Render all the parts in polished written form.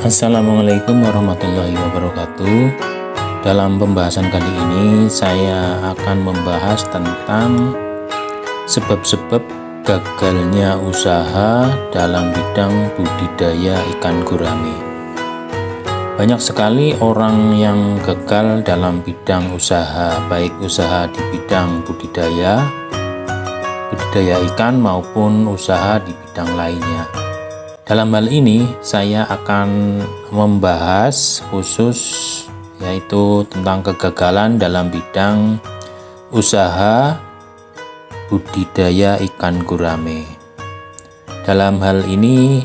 Assalamualaikum warahmatullahi wabarakatuh. Dalam pembahasan kali ini saya akan membahas tentang sebab-sebab gagalnya usaha dalam bidang budidaya ikan gurame. Banyak sekali orang yang gagal dalam bidang usaha, baik usaha di bidang budidaya ikan maupun usaha di bidang lainnya. Dalam hal ini saya akan membahas khusus yaitu tentang kegagalan dalam bidang usaha budidaya ikan gurame. Dalam hal ini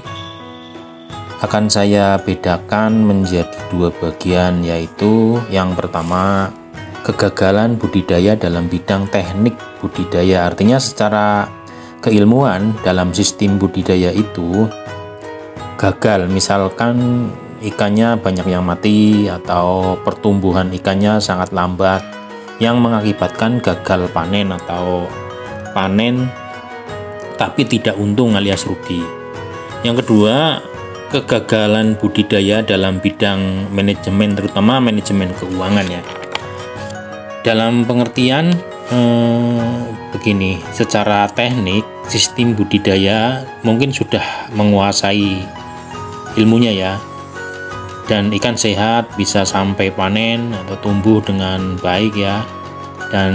akan saya bedakan menjadi dua bagian, yaitu yang pertama kegagalan budidaya dalam bidang teknik budidaya, artinya secara keilmuan dalam sistem budidaya itu gagal, misalkan ikannya banyak yang mati atau pertumbuhan ikannya sangat lambat yang mengakibatkan gagal panen atau panen tapi tidak untung alias rugi. Yang kedua, kegagalan budidaya dalam bidang manajemen, terutama manajemen keuangan ya. Dalam pengertian begini, secara teknik sistem budidaya mungkin sudah menguasai ilmunya ya, dan ikan sehat bisa sampai panen atau tumbuh dengan baik ya, dan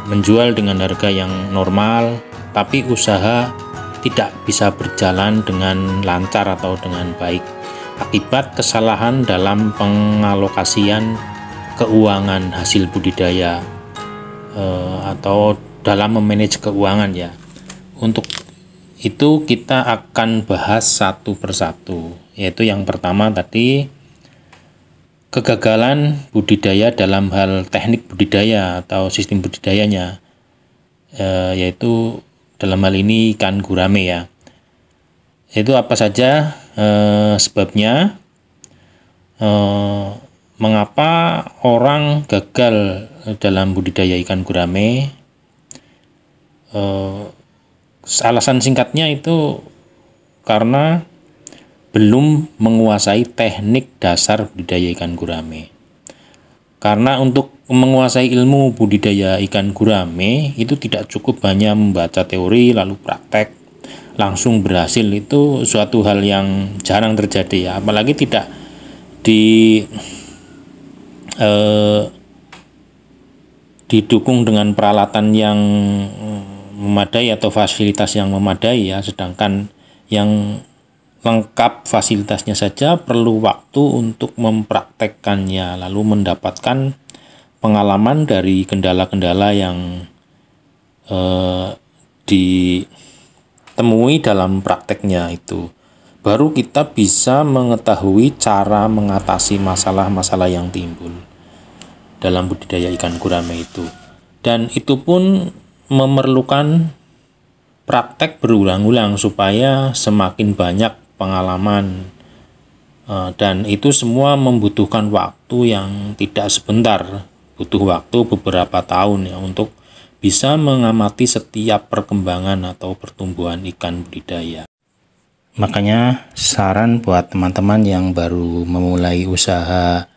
menjual dengan harga yang normal, tapi usaha tidak bisa berjalan dengan lancar atau dengan baik akibat kesalahan dalam pengalokasian keuangan hasil budidaya atau dalam memanage keuangan ya. Untuk itu kita akan bahas satu persatu, yaitu yang pertama tadi kegagalan budidaya dalam hal teknik budidaya atau sistem budidayanya, yaitu dalam hal ini ikan gurame ya. Itu apa saja sebabnya, mengapa orang gagal dalam budidaya ikan gurame. Alasan singkatnya itu karena belum menguasai teknik dasar budidaya ikan gurame. Karena untuk menguasai ilmu budidaya ikan gurame itu tidak cukup hanya membaca teori lalu praktek langsung berhasil, itu suatu hal yang jarang terjadi ya, apalagi tidak didukung dengan peralatan yang memadai atau fasilitas yang memadai ya. Sedangkan yang lengkap fasilitasnya saja perlu waktu untuk mempraktekkannya, lalu mendapatkan pengalaman dari kendala-kendala yang ditemui dalam prakteknya itu. Baru kita bisa mengetahui cara mengatasi masalah-masalah yang timbul dalam budidaya ikan gurame itu. Dan itu pun memerlukan praktek berulang-ulang supaya semakin banyak pengalaman, dan itu semua membutuhkan waktu yang tidak sebentar, butuh waktu beberapa tahun ya untuk bisa mengamati setiap perkembangan atau pertumbuhan ikan budidaya. Makanya saran buat teman-teman yang baru memulai usaha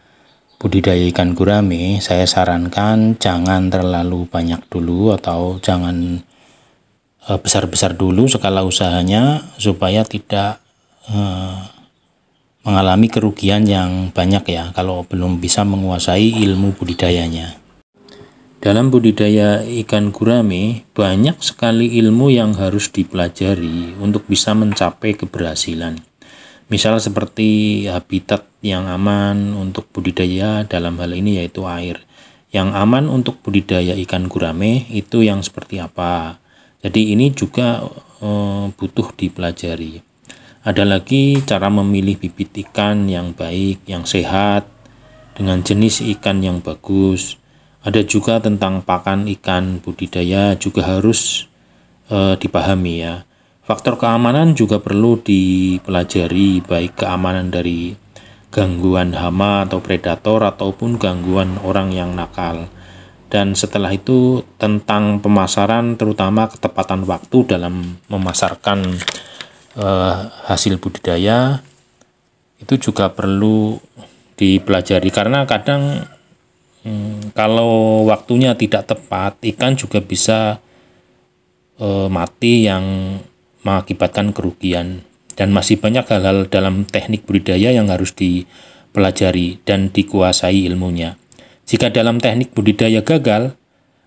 budidaya ikan gurame, saya sarankan jangan terlalu banyak dulu atau jangan besar-besar dulu skala usahanya supaya tidak mengalami kerugian yang banyak ya kalau belum bisa menguasai ilmu budidayanya. Dalam budidaya ikan gurame banyak sekali ilmu yang harus dipelajari untuk bisa mencapai keberhasilan. Misal seperti habitat yang aman untuk budidaya, dalam hal ini yaitu air. Yang aman untuk budidaya ikan gurame itu yang seperti apa? Jadi ini juga butuh dipelajari. Ada lagi cara memilih bibit ikan yang baik, yang sehat, dengan jenis ikan yang bagus. Ada juga tentang pakan ikan budidaya juga harus dipahami ya. Faktor keamanan juga perlu dipelajari, baik keamanan dari gangguan hama atau predator ataupun gangguan orang yang nakal. Dan setelah itu tentang pemasaran, terutama ketepatan waktu dalam memasarkan hasil budidaya, itu juga perlu dipelajari, karena kadang kalau waktunya tidak tepat, ikan juga bisa mati yang mengakibatkan kerugian. Dan masih banyak hal-hal dalam teknik budidaya yang harus dipelajari dan dikuasai ilmunya. Jika dalam teknik budidaya gagal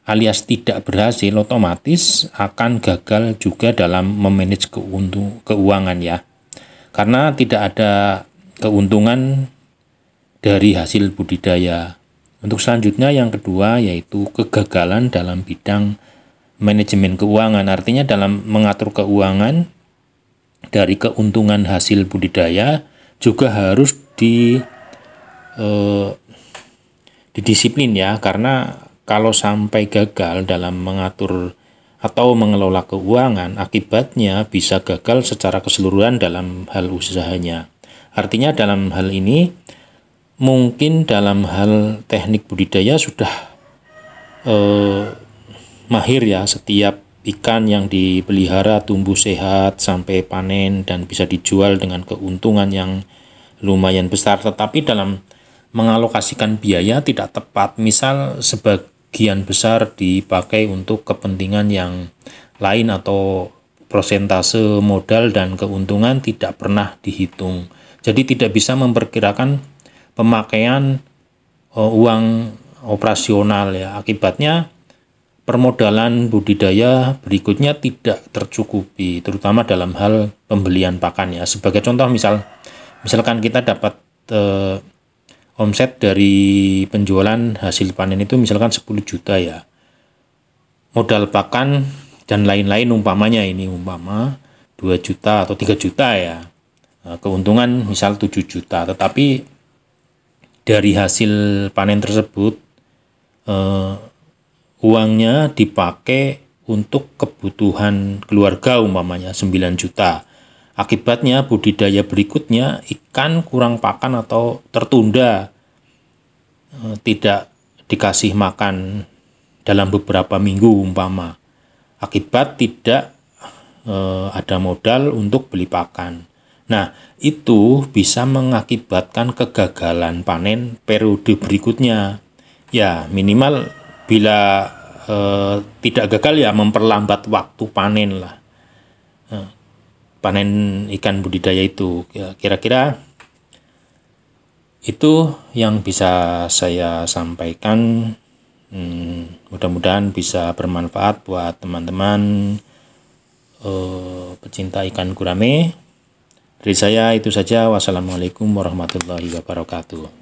alias tidak berhasil, otomatis akan gagal juga dalam memanage keuangan ya. Karena tidak ada keuntungan dari hasil budidaya. Untuk selanjutnya yang kedua yaitu kegagalan dalam bidang manajemen keuangan. Artinya dalam mengatur keuangan dari keuntungan hasil budidaya juga harus didisiplin ya, karena kalau sampai gagal dalam mengatur atau mengelola keuangan, akibatnya bisa gagal secara keseluruhan dalam hal usahanya. Artinya dalam hal ini mungkin dalam hal teknik budidaya sudah mahir ya, setiap ikan yang dipelihara tumbuh sehat sampai panen dan bisa dijual dengan keuntungan yang lumayan besar, tetapi dalam mengalokasikan biaya tidak tepat. Misal sebagian besar dipakai untuk kepentingan yang lain atau persentase modal dan keuntungan tidak pernah dihitung. Jadi tidak bisa memperkirakan pemakaian uang operasional ya. Akibatnya permodalan budidaya berikutnya tidak tercukupi, terutama dalam hal pembelian pakan ya. Sebagai contoh misalkan kita dapat omset dari penjualan hasil panen itu misalkan 10 juta ya. Modal pakan dan lain-lain umpamanya 2 juta atau 3 juta ya. Keuntungan misal 7 juta, tetapi dari hasil panen tersebut uangnya dipakai untuk kebutuhan keluarga umpamanya 9 juta. Akibatnya budidaya berikutnya ikan kurang pakan atau tertunda, tidak dikasih makan dalam beberapa minggu umpama. Akibat tidak ada modal untuk beli pakan. Nah, itu bisa mengakibatkan kegagalan panen periode berikutnya. Ya, minimal bila tidak gagal ya memperlambat waktu panen lah, panen ikan budidaya itu. Ya, kira-kira itu yang bisa saya sampaikan. Mudah-mudahan bisa bermanfaat buat teman-teman pecinta ikan gurame. Dari saya itu saja. Wassalamualaikum warahmatullahi wabarakatuh.